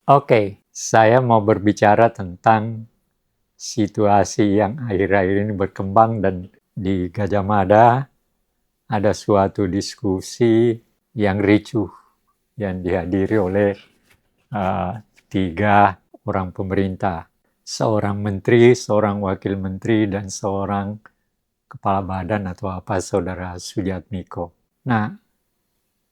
Oke, saya mau berbicara tentang situasi yang akhir-akhir ini berkembang dan di Gajah Mada ada suatu diskusi yang ricuh yang dihadiri oleh tiga orang pemerintah, seorang menteri, seorang wakil menteri, dan seorang kepala badan atau apa, saudara Sujatmiko. Nah,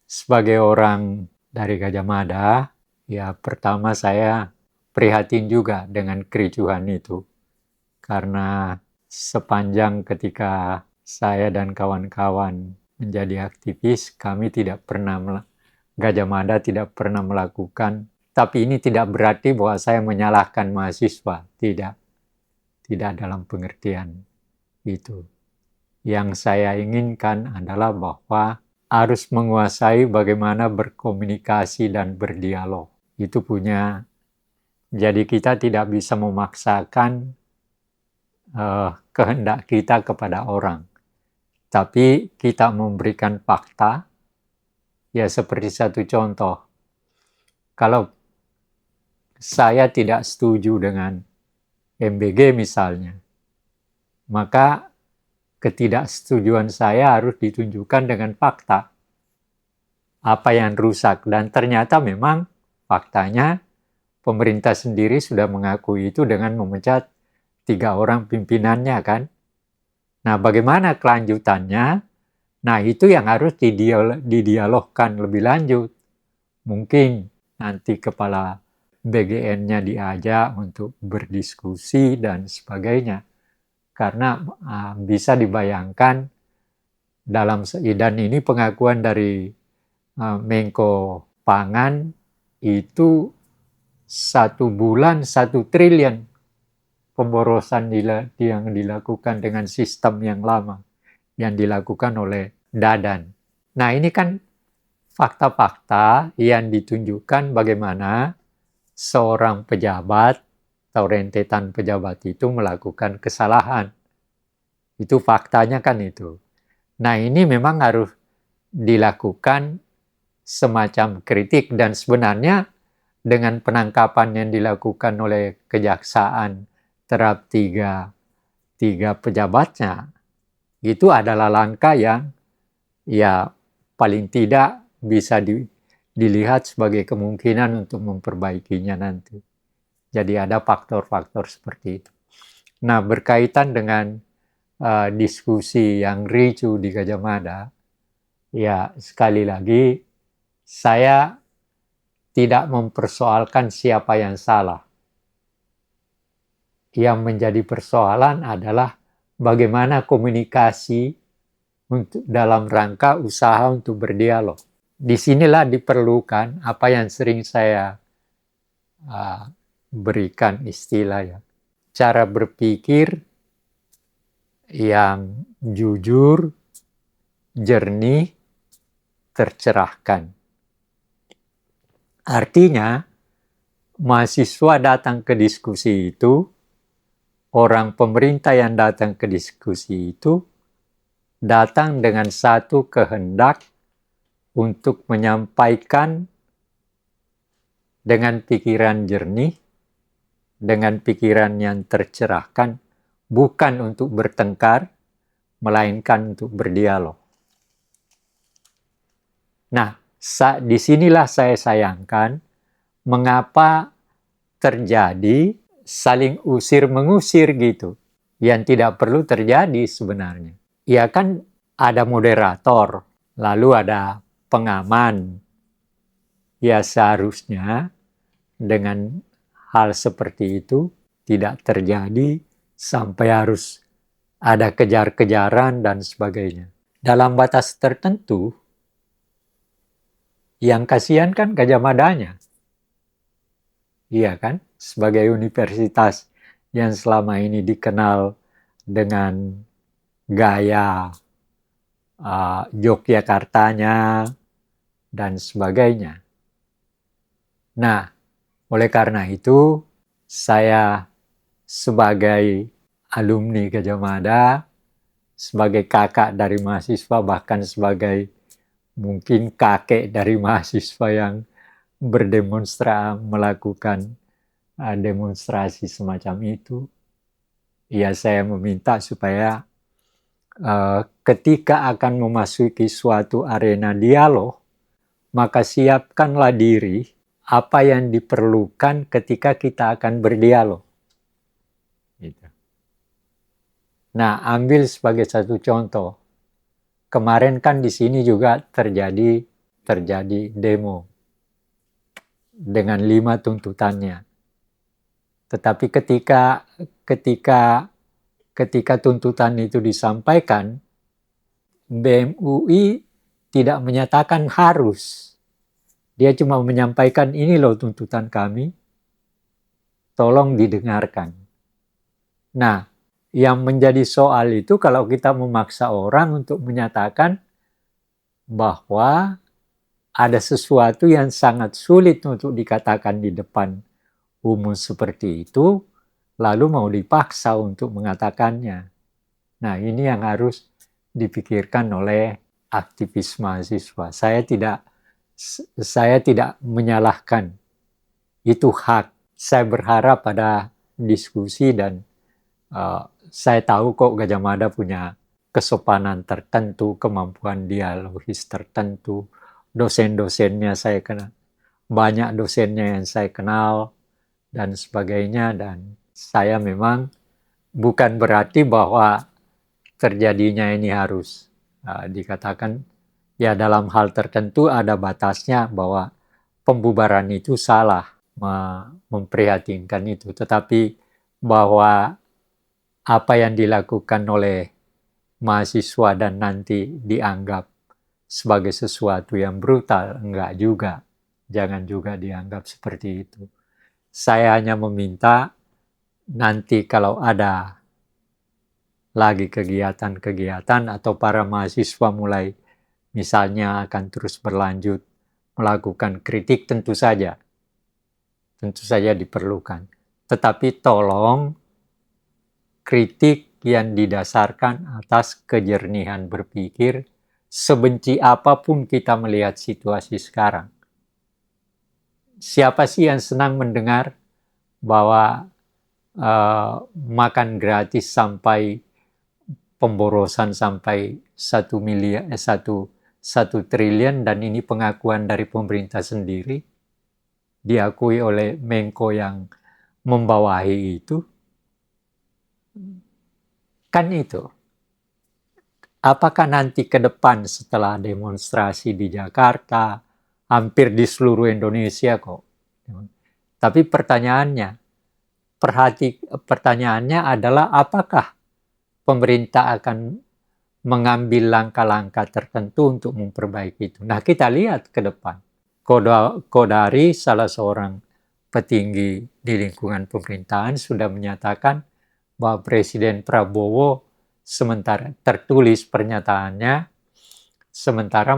sebagai orang dari Gajah Mada, ya pertama saya prihatin juga dengan kericuhan itu. Karena sepanjang ketika saya dan kawan-kawan menjadi aktivis, kami tidak pernah, Gajah Mada tidak pernah melakukan, tapi ini tidak berarti bahwa saya menyalahkan mahasiswa, tidak dalam pengertian itu. Yang saya inginkan adalah bahwa harus menguasai bagaimana berkomunikasi dan berdialog. Itu punya, jadi kita tidak bisa memaksakan kehendak kita kepada orang. Tapi kita memberikan fakta, ya seperti satu contoh. Kalau saya tidak setuju dengan MBG misalnya, maka ketidaksetujuan saya harus ditunjukkan dengan fakta. Apa yang rusak. Dan ternyata memang faktanya pemerintah sendiri sudah mengakui itu dengan memecat 3 orang pimpinannya kan. Nah, bagaimana kelanjutannya? Nah, itu yang harus didialogkan lebih lanjut. Mungkin nanti kepala BGN-nya diajak untuk berdiskusi dan sebagainya. Karena bisa dibayangkan dalam dan ini pengakuan dari Menko Pangan itu 1 bulan 1 triliun pemborosan yang dilakukan dengan sistem yang lama yang dilakukan oleh Dadan. Nah, ini kan fakta-fakta yang ditunjukkan bagaimana seorang pejabat atau rentetan pejabat itu melakukan kesalahan. Itu faktanya kan itu. Nah, ini memang harus dilakukan semacam kritik dan sebenarnya dengan penangkapan yang dilakukan oleh kejaksaan terhadap tiga pejabatnya, itu adalah langkah yang ya paling tidak bisa dilihat sebagai kemungkinan untuk memperbaikinya nanti. Jadi ada faktor-faktor seperti itu. Nah, berkaitan dengan diskusi yang ricuh di Gajah Mada, ya sekali lagi saya tidak mempersoalkan siapa yang salah. Yang menjadi persoalan adalah bagaimana komunikasi untuk dalam rangka usaha untuk berdialog. Disinilah diperlukan apa yang sering saya berikan istilah ya, cara berpikir yang jujur, jernih, tercerahkan. Artinya, mahasiswa datang ke diskusi itu, orang pemerintah yang datang ke diskusi itu, datang dengan satu kehendak untuk menyampaikan dengan pikiran jernih, dengan pikiran yang tercerahkan, bukan untuk bertengkar, melainkan untuk berdialog. Nah, disinilah saya sayangkan mengapa terjadi saling usir-mengusir gitu, yang tidak perlu terjadi sebenarnya. Ya kan ada moderator, lalu ada pengaman. Ya seharusnya dengan hal seperti itu tidak terjadi sampai harus ada kejar-kejaran dan sebagainya. Dalam batas tertentu, yang kasihan kan Gajah Madanya. Iya kan? Sebagai universitas yang selama ini dikenal dengan gaya Yogyakartanya dan sebagainya. Nah, oleh karena itu, saya sebagai alumni Gajah Mada, sebagai kakak dari mahasiswa, bahkan sebagai mungkin kakek dari mahasiswa yang melakukan demonstrasi semacam itu, ya saya meminta supaya ketika akan memasuki suatu arena dialog, maka siapkanlah diri apa yang diperlukan ketika kita akan berdialog. Gitu. Nah, ambil sebagai satu contoh. Kemarin kan di sini juga terjadi demo dengan 5 tuntutannya. Tetapi ketika tuntutan itu disampaikan, BEM UI tidak menyatakan harus. Dia cuma menyampaikan, ini loh tuntutan kami, tolong didengarkan. Nah, yang menjadi soal itu kalau kita memaksa orang untuk menyatakan bahwa ada sesuatu yang sangat sulit untuk dikatakan di depan umum seperti itu, lalu mau dipaksa untuk mengatakannya. Nah, ini yang harus dipikirkan oleh aktivis mahasiswa. Saya tidak menyalahkan, itu hak. Saya berharap pada diskusi dan saya tahu kok Gajah Mada punya kesopanan tertentu, kemampuan dialogis tertentu. Dosen-dosennya saya kenal, banyak dosennya yang saya kenal, dan sebagainya. Dan saya memang bukan berarti bahwa terjadinya ini harus dikatakan, ya dalam hal tertentu ada batasnya bahwa pembubaran itu salah, memprihatinkan itu. Tetapi bahwa apa yang dilakukan oleh mahasiswa dan nanti dianggap sebagai sesuatu yang brutal, enggak juga. Jangan juga dianggap seperti itu. Saya hanya meminta nanti kalau ada lagi kegiatan-kegiatan atau para mahasiswa mulai misalnya akan terus berlanjut melakukan kritik, tentu saja diperlukan. Tetapi tolong kritik yang didasarkan atas kejernihan berpikir, sebenci apapun kita melihat situasi sekarang. Siapa sih yang senang mendengar bahwa makan gratis sampai pemborosan sampai 1 triliun, dan ini pengakuan dari pemerintah sendiri, diakui oleh Menko yang membawahi itu. Kan itu. Apakah nanti ke depan setelah demonstrasi di Jakarta, hampir di seluruh Indonesia kok. Tapi pertanyaannya adalah apakah pemerintah akan mengambil langkah-langkah tertentu untuk memperbaiki itu. Nah, kita lihat ke depan. Kodari, salah seorang petinggi di lingkungan pemerintahan, sudah menyatakan bahwa Presiden Prabowo sementara tertulis pernyataannya, sementara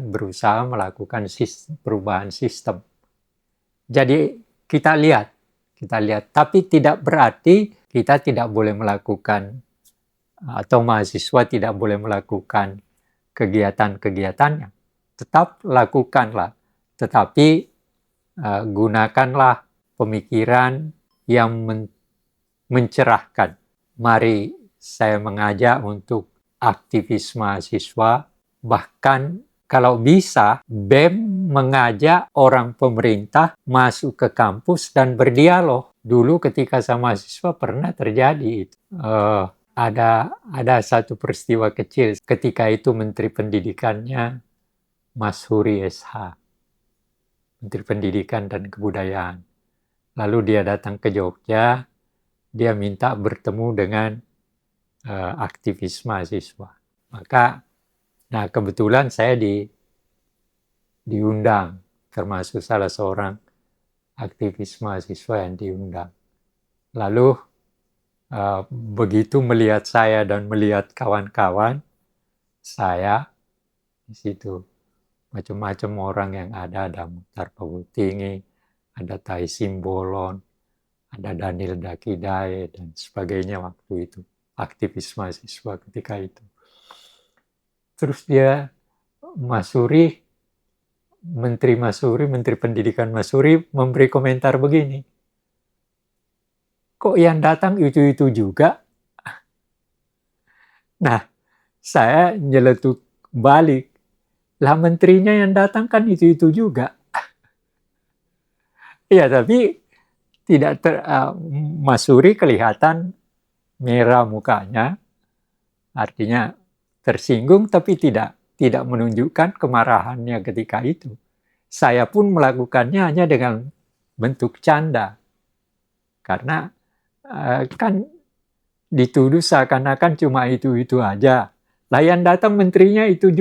berusaha melakukan perubahan sistem. Jadi kita lihat, tapi tidak berarti kita tidak boleh melakukan atau mahasiswa tidak boleh melakukan kegiatan-kegiatannya. Tetap lakukanlah, tetapi gunakanlah pemikiran yang mencerahkan. Mari saya mengajak untuk aktivis mahasiswa, bahkan kalau bisa BEM mengajak orang pemerintah masuk ke kampus dan berdialog. Dulu ketika saya mahasiswa pernah terjadi itu. Ada satu peristiwa kecil. Ketika itu Menteri Pendidikannya Mas Huri SH, Menteri Pendidikan dan Kebudayaan. Lalu dia datang ke Jogja, dia minta bertemu dengan aktivis mahasiswa. Nah kebetulan saya diundang, termasuk salah seorang aktivis mahasiswa yang diundang. Lalu begitu melihat saya dan melihat kawan-kawan saya di situ, macam-macam orang yang ada Muhtar Pawutingi, ada Tai Simbolon, ada Daniel Dakidae, dan sebagainya waktu itu, aktivis mahasiswa ketika itu. Terus Mas Suri Menteri Masuri, Menteri Pendidikan Masuri memberi komentar begini. Kok yang datang itu-itu juga? Nah, saya nyeletuk balik. Lah menterinya yang datang kan itu-itu juga. Ya, tapi tidak Masuri kelihatan merah mukanya, artinya tersinggung, tapi tidak menunjukkan kemarahannya ketika itu. Saya pun melakukannya hanya dengan bentuk canda, karena kan dituduh seakan-akan cuma itu aja. Lah yang datang menterinya itu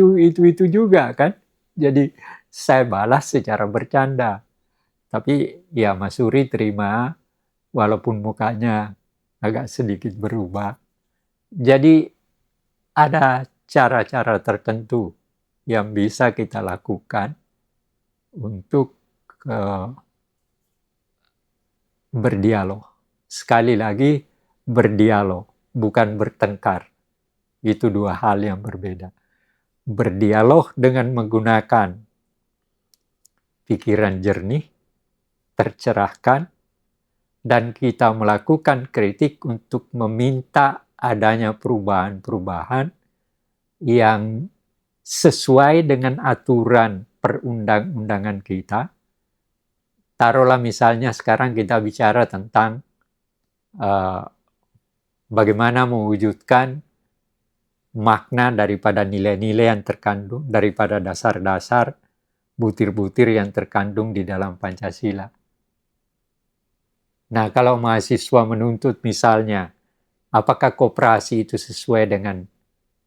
juga kan. Jadi saya balas secara bercanda. Tapi ya Masuri terima, walaupun mukanya agak sedikit berubah. Jadi ada cara-cara tertentu yang bisa kita lakukan untuk berdialog. Sekali lagi, berdialog, bukan bertengkar. Itu dua hal yang berbeda. Berdialog dengan menggunakan pikiran jernih, tercerahkan, dan kita melakukan kritik untuk meminta adanya perubahan-perubahan yang sesuai dengan aturan perundang-undangan kita. Taruhlah misalnya sekarang kita bicara tentang bagaimana mewujudkan makna daripada nilai-nilai yang terkandung, daripada dasar-dasar butir-butir yang terkandung di dalam Pancasila. Nah, kalau mahasiswa menuntut misalnya, apakah koperasi itu sesuai dengan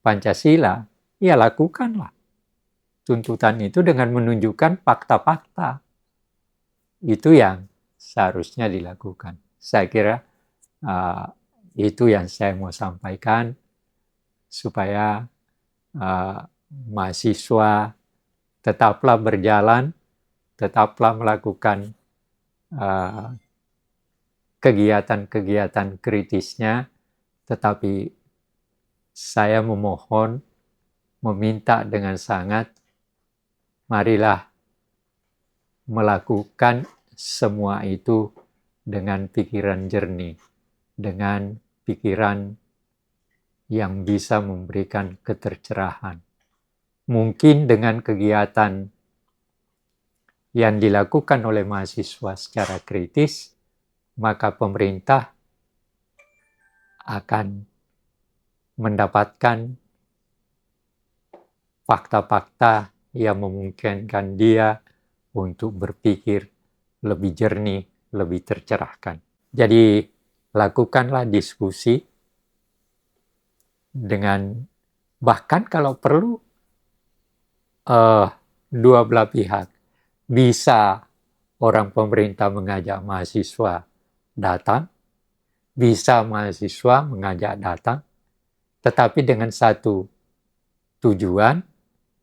Pancasila? Ya lakukanlah tuntutan itu dengan menunjukkan fakta-fakta. Itu yang seharusnya dilakukan. Saya kira itu yang saya mau sampaikan, supaya mahasiswa tetaplah berjalan, tetaplah melakukan kegiatan-kegiatan kritisnya, tetapi saya memohon, meminta dengan sangat, marilah melakukan semua itu dengan pikiran jernih, dengan pikiran yang bisa memberikan ketercerahan. Mungkin dengan kegiatan yang dilakukan oleh mahasiswa secara kritis, maka pemerintah akan mendapatkan fakta-fakta yang memungkinkan dia untuk berpikir lebih jernih, lebih tercerahkan. Jadi, lakukanlah diskusi dengan, bahkan kalau perlu, dua belah pihak. Bisa orang pemerintah mengajak mahasiswa datang, bisa mahasiswa mengajak datang, tetapi dengan satu tujuan,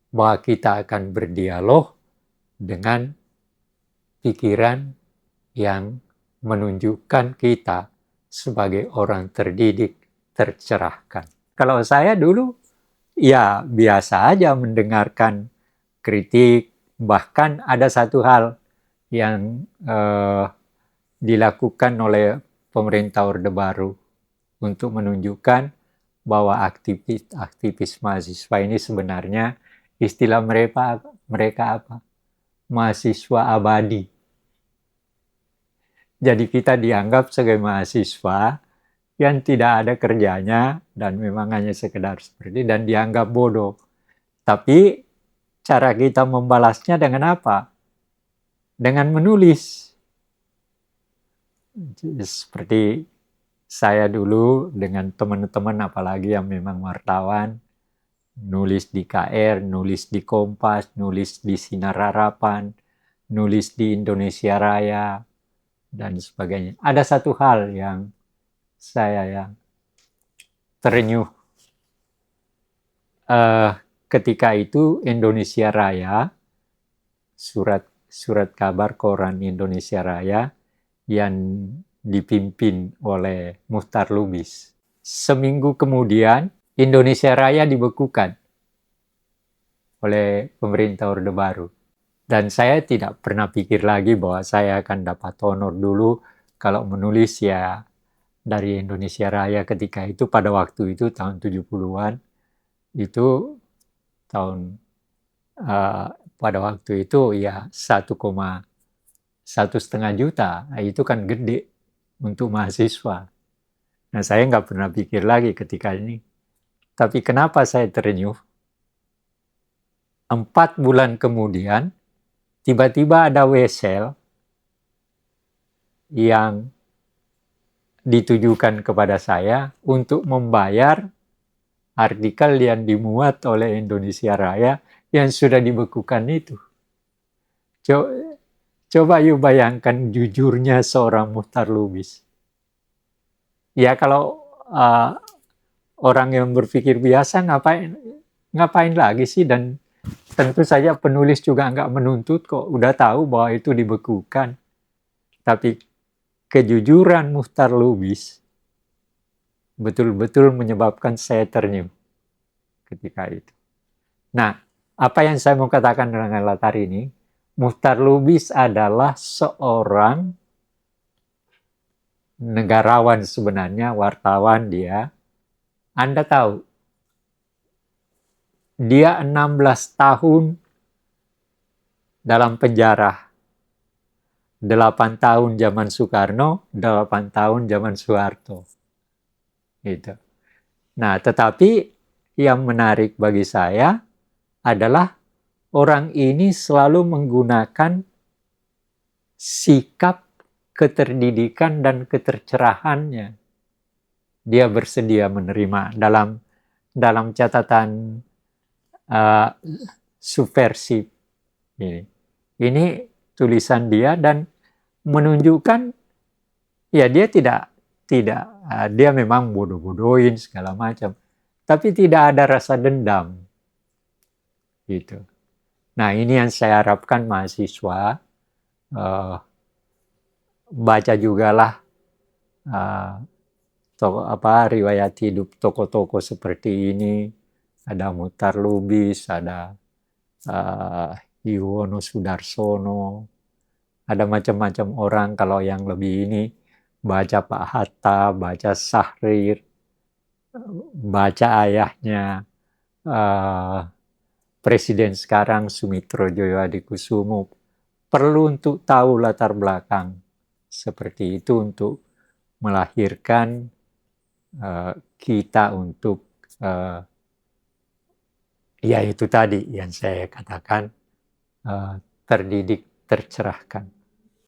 bahwa kita akan berdialog dengan pikiran yang menunjukkan kita sebagai orang terdidik, tercerahkan. Kalau saya dulu, ya biasa aja mendengarkan kritik, bahkan ada satu hal yang dilakukan oleh pemerintah Orde Baru untuk menunjukkan bahwa aktivis mahasiswa ini sebenarnya istilah mereka apa? Mahasiswa abadi. Jadi kita dianggap sebagai mahasiswa yang tidak ada kerjanya dan memang hanya sekedar seperti, dan dianggap bodoh. Tapi cara kita membalasnya dengan apa? Dengan menulis. Seperti saya dulu dengan teman-teman, apalagi yang memang wartawan, nulis di KR, nulis di Kompas, nulis di Sinar Harapan, nulis di Indonesia Raya, dan sebagainya. Ada satu hal yang saya yang terenyuh. Ketika itu Indonesia Raya, surat kabar koran Indonesia Raya yang dipimpin oleh Muchtar Lubis. Seminggu kemudian Indonesia Raya dibekukan oleh pemerintah Orde Baru. Dan saya tidak pernah pikir lagi bahwa saya akan dapat honor dulu kalau menulis ya dari Indonesia Raya ketika itu, pada waktu itu tahun 70-an, itu tahun pada waktu itu ya 1,5 juta, itu kan gede untuk mahasiswa. Nah, saya nggak pernah pikir lagi ketika ini. Tapi kenapa saya terenyuh? 4 bulan kemudian, tiba-tiba ada wesel yang ditujukan kepada saya untuk membayar artikel yang dimuat oleh Indonesia Raya yang sudah dibekukan itu. Coba yuk bayangkan jujurnya seorang Muchtar Lubis. Ya kalau orang yang berpikir biasa ngapain lagi sih, dan tentu saja penulis juga nggak menuntut kok, udah tahu bahwa itu dibekukan. Tapi kejujuran Muchtar Lubis betul-betul menyebabkan saya tersenyum ketika itu. Nah, apa yang saya mau katakan dengan latar ini, Muchtar Lubis adalah seorang negarawan sebenarnya, wartawan dia. Anda tahu, dia 16 tahun dalam penjara. 8 tahun zaman Soekarno, 8 tahun zaman Soeharto. Gitu. Nah, tetapi yang menarik bagi saya adalah orang ini selalu menggunakan sikap keterdidikan dan ketercerahannya. Dia bersedia menerima dalam catatan subversif ini. Ini tulisan dia dan menunjukkan ya dia tidak dia memang bodoh-bodohin segala macam, tapi tidak ada rasa dendam gitu. Nah, ini yang saya harapkan mahasiswa baca jugalah riwayat hidup tokoh-tokoh seperti ini. Ada Muchtar Lubis, ada Yuwono Sudarsono, ada macam-macam orang. Kalau yang lebih ini, baca Pak Hatta, baca Syahrir, baca ayahnya Presiden sekarang Sumitro Djoko, perlu untuk tahu latar belakang seperti itu untuk melahirkan kita untuk ya itu tadi yang saya katakan, terdidik, tercerahkan.